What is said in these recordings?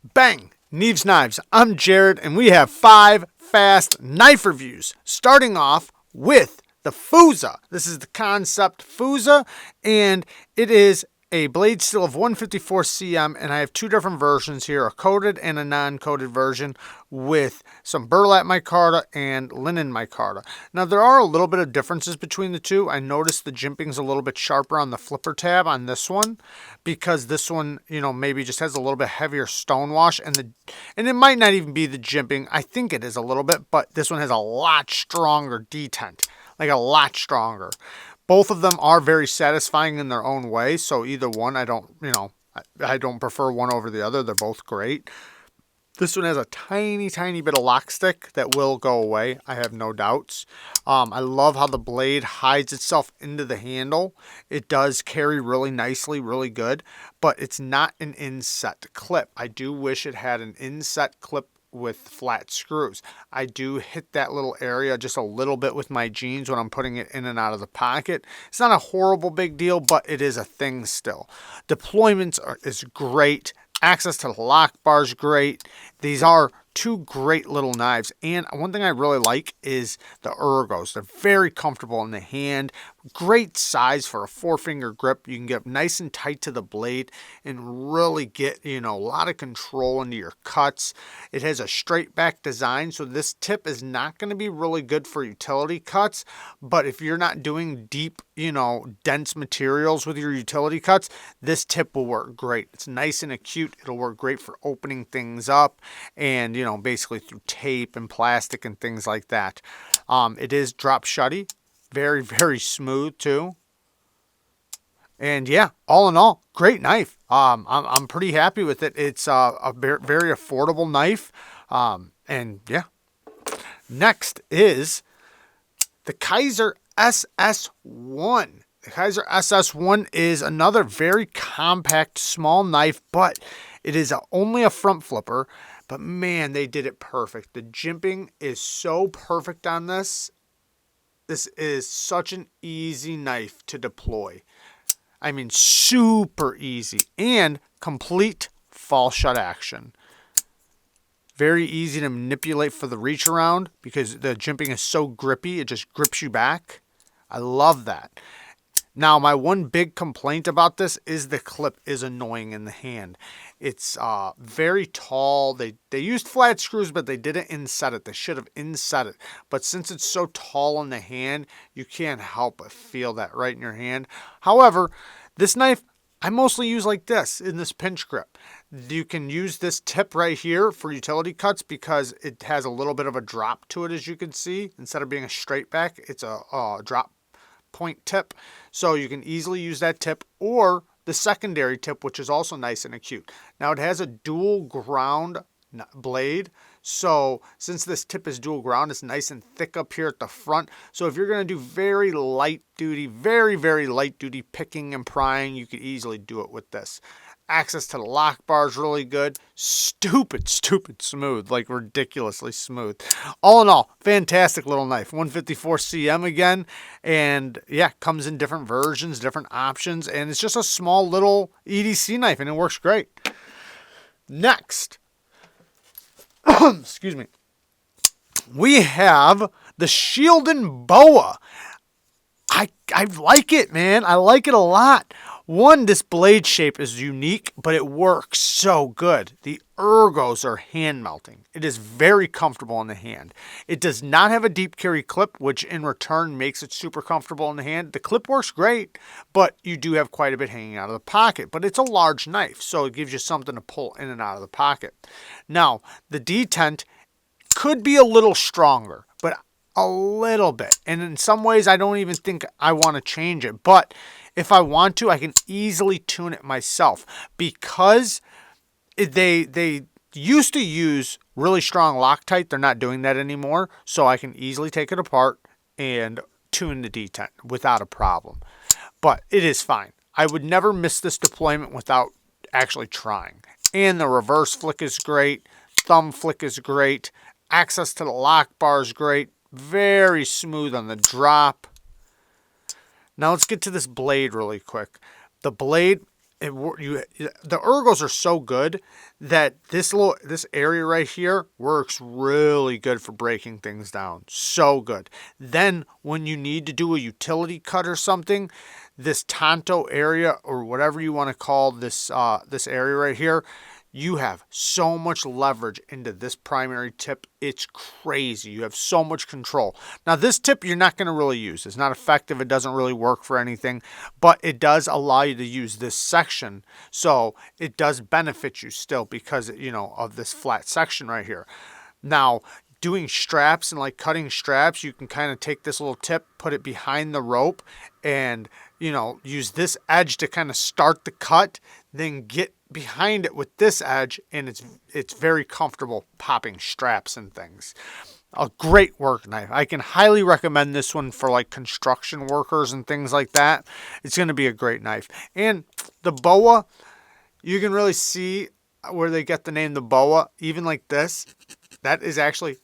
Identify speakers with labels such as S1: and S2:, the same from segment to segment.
S1: Bang! Neves Knives. I'm Jared, and we have 5 fast knife reviews. Starting off with the FOOSA. This is the KANSEPT FOOSA, and it is a blade steel of 154 cm, and I have 2 different versions here, a coated and a non-coated version with some burlap micarta and linen micarta. Now, there are a little bit of differences between the two. I noticed the jimping's a little bit sharper on the flipper tab on this one because this one, maybe just has a little bit heavier stone wash, and it might not even be the jimping. I think it is a little bit, but this one has a lot stronger detent, like a lot stronger. Both of them are very satisfying in their own way, so either one, I don't prefer one over the other. They're both great. This one has a tiny, tiny bit of lock stick that will go away. I have no doubts. I love how the blade hides itself into the handle. It does carry really nicely, really good, but it's not an inset clip. I do wish it had an inset clip with flat screws. I do hit that little area just a little bit with my jeans when I'm putting it in and out of the pocket. It's not a horrible big deal, but it is a thing still. Deployments is great. Access to the lock bar is great. These are 2 great little knives, and one thing I really like is the ergos. They're very comfortable in the hand. Great size for a 4-finger grip. You can get up nice and tight to the blade and really get, a lot of control into your cuts. It has a straight back design, so this tip is not going to be really good for utility cuts, but if you're not doing deep, dense materials with your utility cuts, this tip will work great. It's nice and acute. It'll work great for opening things up and, basically through tape and plastic and things like that. It is drop shutty. Very, very smooth too. And yeah, all in all, great knife. I'm pretty happy with it. It's a very affordable knife. And yeah. Next is the KANSEPT SS1. The KANSEPT SS1 is another very compact, small knife, but it is only a front flipper. But man, they did it perfect. The jimping is so perfect on this. This is such an easy knife to deploy. I mean, super easy. And complete fall shut action. Very easy to manipulate for the reach around because the jimping is so grippy. It just grips you back. I love that. Now, my one big complaint about this is the clip is annoying in the hand. It's very tall. They used flat screws, but they didn't inset it. They should have inset it. But since it's so tall in the hand, you can't help but feel that right in your hand. However, this knife, I mostly use like this in this pinch grip. You can use this tip right here for utility cuts because it has a little bit of a drop to it, as you can see. Instead of being a straight back, it's a drop point tip, so you can easily use that tip or the secondary tip, which is also nice and acute. Now, it has a dual ground blade, so since this tip is dual ground, it's nice and thick up here at the front. So if you're going to do very light duty, very, very light duty picking and prying, you could easily do it with this. Access to the lock bar is really good. Stupid smooth, like ridiculously smooth. All in all, fantastic little knife. 154 cm again. And yeah, comes in different versions, different options. And it's just a small little EDC knife and it works great. Next, excuse me, we have the Shieldan Boa. I like it, man. I like it a lot. One, this blade shape is unique, but it works so good. The ergos are hand melting. It is very comfortable in the hand. It does not have a deep carry clip, which in return makes it super comfortable in the hand. The clip works great, but you do have quite a bit hanging out of the pocket. But it's a large knife, so it gives you something to pull in and out of the pocket. Now, the detent could be a little stronger, but a little bit. And in some ways, I don't even think I want to change it. But if I want to, I can easily tune it myself because they used to use really strong Loctite. They're not doing that anymore. So I can easily take it apart and tune the detent without a problem. But it is fine. I would never miss this deployment without actually trying. And the reverse flick is great. Thumb flick is great. Access to the lock bar is great. Very smooth on the drop. Now let's get to this blade really quick. The blade, the ergos are so good that this area right here works really good for breaking things down. So good. Then when you need to do a utility cut or something, this tanto area, or whatever you want to call this this area right here, you have so much leverage into this primary tip. It's crazy. You have so much control. Now, this tip you're not going to really use. It's not effective. It doesn't really work for anything, but it does allow you to use this section. So it does benefit you still because, of this flat section right here. Now, doing straps and like cutting straps, you can kind of take this little tip, put it behind the rope, and, use this edge to kind of start the cut, then get behind it with this edge, and it's very comfortable popping straps and things. A great work knife. I can highly recommend this one for like construction workers and things like that. It's going to be a great knife. And the Boa, you can really see where they get the name the Boa. Even like this, that is actually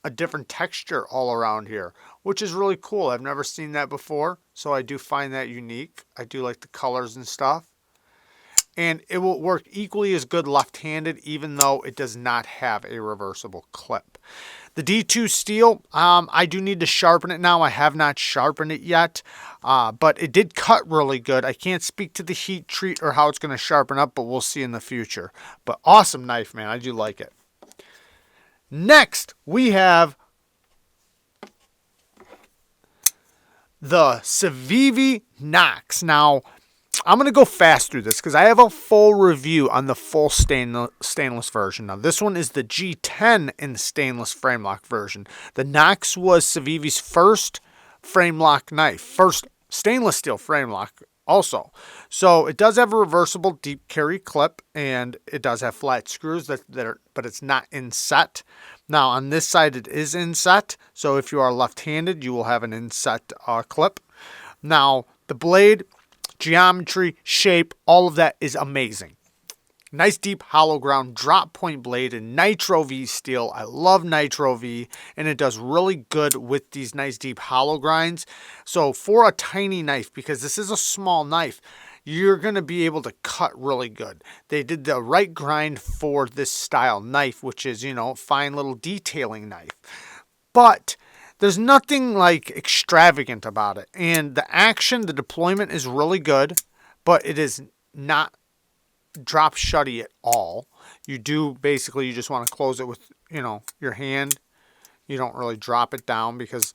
S1: a different texture all around here, which is really cool. I've never seen that before, so I do find that unique. I do like the colors and stuff. And it will work equally as good left-handed, even though it does not have a reversible clip. The D2 steel, I do need to sharpen it now. I have not sharpened it yet, but it did cut really good. I can't speak to the heat treat or how it's going to sharpen up, but we'll see in the future. But awesome knife, man. I do like it. Next, we have the CIVIVI Knox. Now, I'm going to go fast through this because I have a full review on the full stainless version. Now, this one is the G10 in the stainless frame lock version. The Knox was CIVIVI's first frame lock knife, first stainless steel frame lock also. So it does have a reversible deep carry clip, and it does have flat screws but it's not inset. Now, on this side, it is inset. So if you are left-handed, you will have an inset clip. Now, the blade, geometry, shape, all of that is amazing. Nice deep hollow ground drop point blade in Nitro V steel. I love Nitro V, and it does really good with these nice deep hollow grinds. So for a tiny knife, because this is a small knife, you're going to be able to cut really good. They did the right grind for this style knife, which is, fine little detailing knife. But there's nothing like extravagant about it. And the action, the deployment is really good, but it is not drop shutty at all. You just want to close it with, your hand. You don't really drop it down because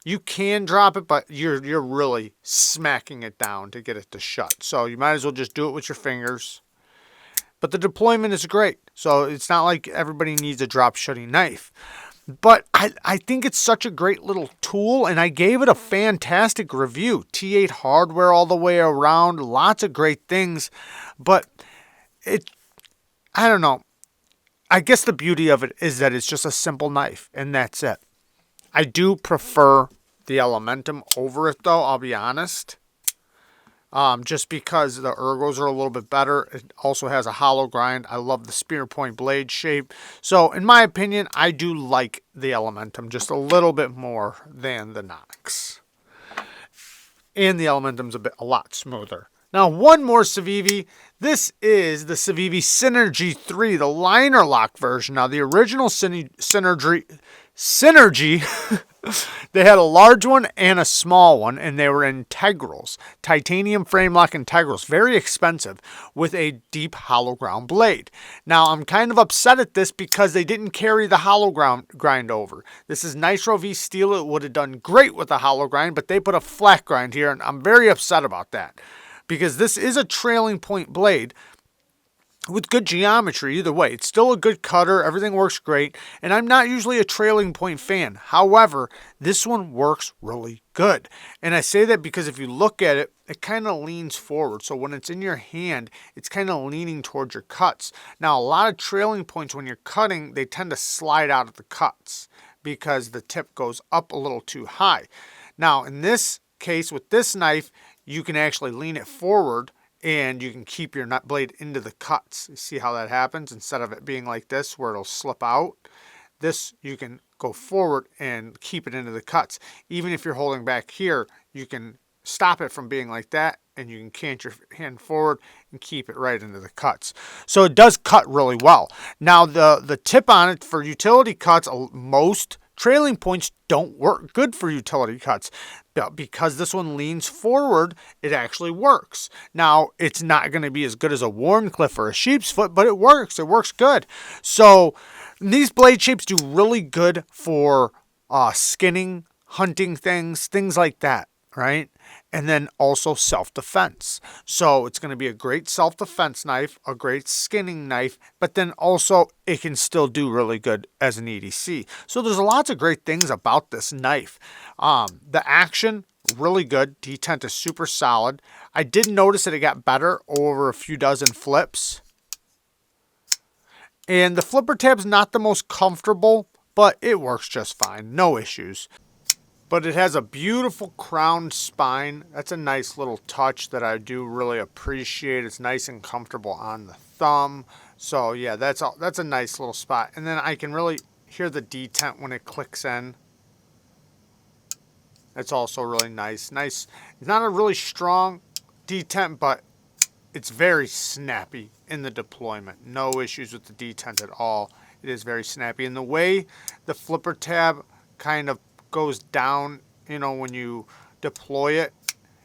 S1: you can drop it, but you're really smacking it down to get it to shut. So you might as well just do it with your fingers. But the deployment is great. So it's not like everybody needs a drop shutty knife. But I think it's such a great little tool, and I gave it a fantastic review. T8 hardware all the way around, lots of great things. But I don't know. I guess the beauty of it is that it's just a simple knife, and that's it. I do prefer the Elementum over it, though, I'll be honest. Just because the ergos are a little bit better. It also has a hollow grind. I love the spear point blade shape. So, in my opinion, I do like the Elementum just a little bit more than the Knox. And the Elementum's a lot smoother. Now, one more CIVIVI. This is the CIVIVI Synergy 3, the liner lock version. Now, the original Synergy, they had a large one and a small one, and they were integrals. Titanium frame lock integrals. Very expensive, with a deep hollow ground blade. Now, I'm kind of upset at this because they didn't carry the hollow grind over. This is Nitro V steel. It would have done great with a hollow grind, but they put a flat grind here, and I'm very upset about that. Because this is a trailing point blade with good geometry either way. It's still a good cutter. Everything works great. And I'm not usually a trailing point fan. However, this one works really good. And I say that because if you look at it, it kind of leans forward. So when it's in your hand, it's kind of leaning towards your cuts. Now, a lot of trailing points when you're cutting, they tend to slide out of the cuts because the tip goes up a little too high. Now, in this case, with this knife, you can actually lean it forward and you can keep your nut blade into the cuts. You see how that happens? Instead of it being like this where it'll slip out, this you can go forward and keep it into the cuts. Even if you're holding back here, you can stop it from being like that, and you can cant your hand forward and keep it right into the cuts. So it does cut really well. Now the tip on it for utility cuts, most trailing points don't work good for utility cuts. But because this one leans forward, it actually works. Now, it's not going to be as good as a Wharncliffe or a sheep's foot, but it works. It works good. So these blade shapes do really good for skinning, hunting things like that, right? And then also self-defense. So it's going to be a great self-defense knife, a great skinning knife, but then also it can still do really good as an EDC. So there's lots of great things about this knife. The action, really good. Detent is super solid. I did notice that it got better over a few dozen flips. And the flipper tab's not the most comfortable, but it works just fine. No issues. But it has a beautiful crowned spine. That's a nice little touch that I do really appreciate. It's nice and comfortable on the thumb. So yeah, that's a nice little spot. And then I can really hear the detent when it clicks in. That's also really nice. Nice. It's not a really strong detent, but it's very snappy in the deployment. No issues with the detent at all. It is very snappy. And the way the flipper tab kind of goes down, you know, when you deploy it,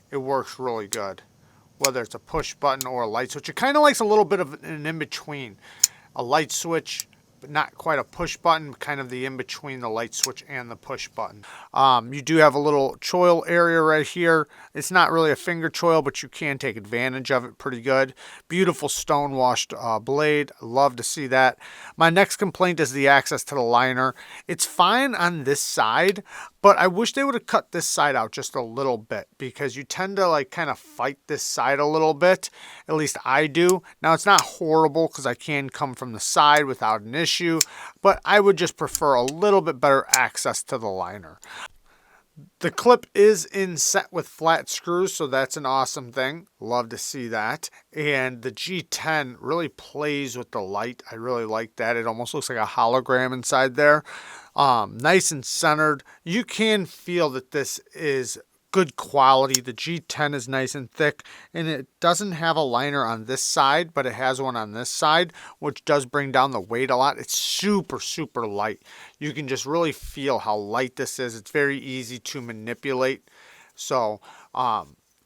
S1: it works really good. Whether it's a push button or a light switch, it kind of likes a little bit of an in-between. A light switch, but not quite a push button, kind of the in-between the light switch and the push button. You do have a little choil area right here. It's not really a finger choil, but you can take advantage of it pretty good. Beautiful stone-washed blade. Love to see that. My next complaint is the access to the liner. It's fine on this side, but I wish they would have cut this side out just a little bit, because you tend to like kind of fight this side a little bit. At least I do. Now it's not horrible because I can come from the side without an issue, but I would just prefer a little bit better access to the liner. The clip is inset with flat screws, so that's an awesome thing. Love to see that. And the G10 really plays with the light. I really like that. It almost looks like a hologram inside there. Nice and centered. You can feel that this is good quality. The G10 is nice and thick, and it doesn't have a liner on this side, but it has one on this side, which does bring down the weight a lot. It's super, super light. You can just really feel how light this is. It's very easy to manipulate. So,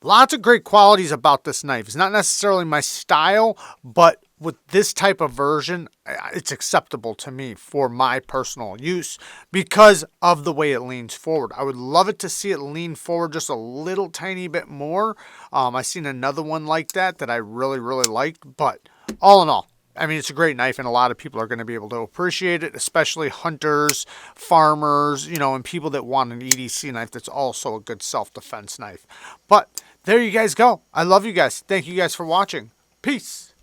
S1: lots of great qualities about this knife. It's not necessarily my style, but with this type of version, it's acceptable to me for my personal use because of the way it leans forward. I would love it to see it lean forward just a little tiny bit more. I've seen another one like that I really, really liked, but all in all, I mean, it's a great knife, and a lot of people are going to be able to appreciate it, especially hunters, farmers, you know, and people that want an EDC knife that's also a good self-defense knife. But there you guys go. I love you guys. Thank you guys for watching. Peace.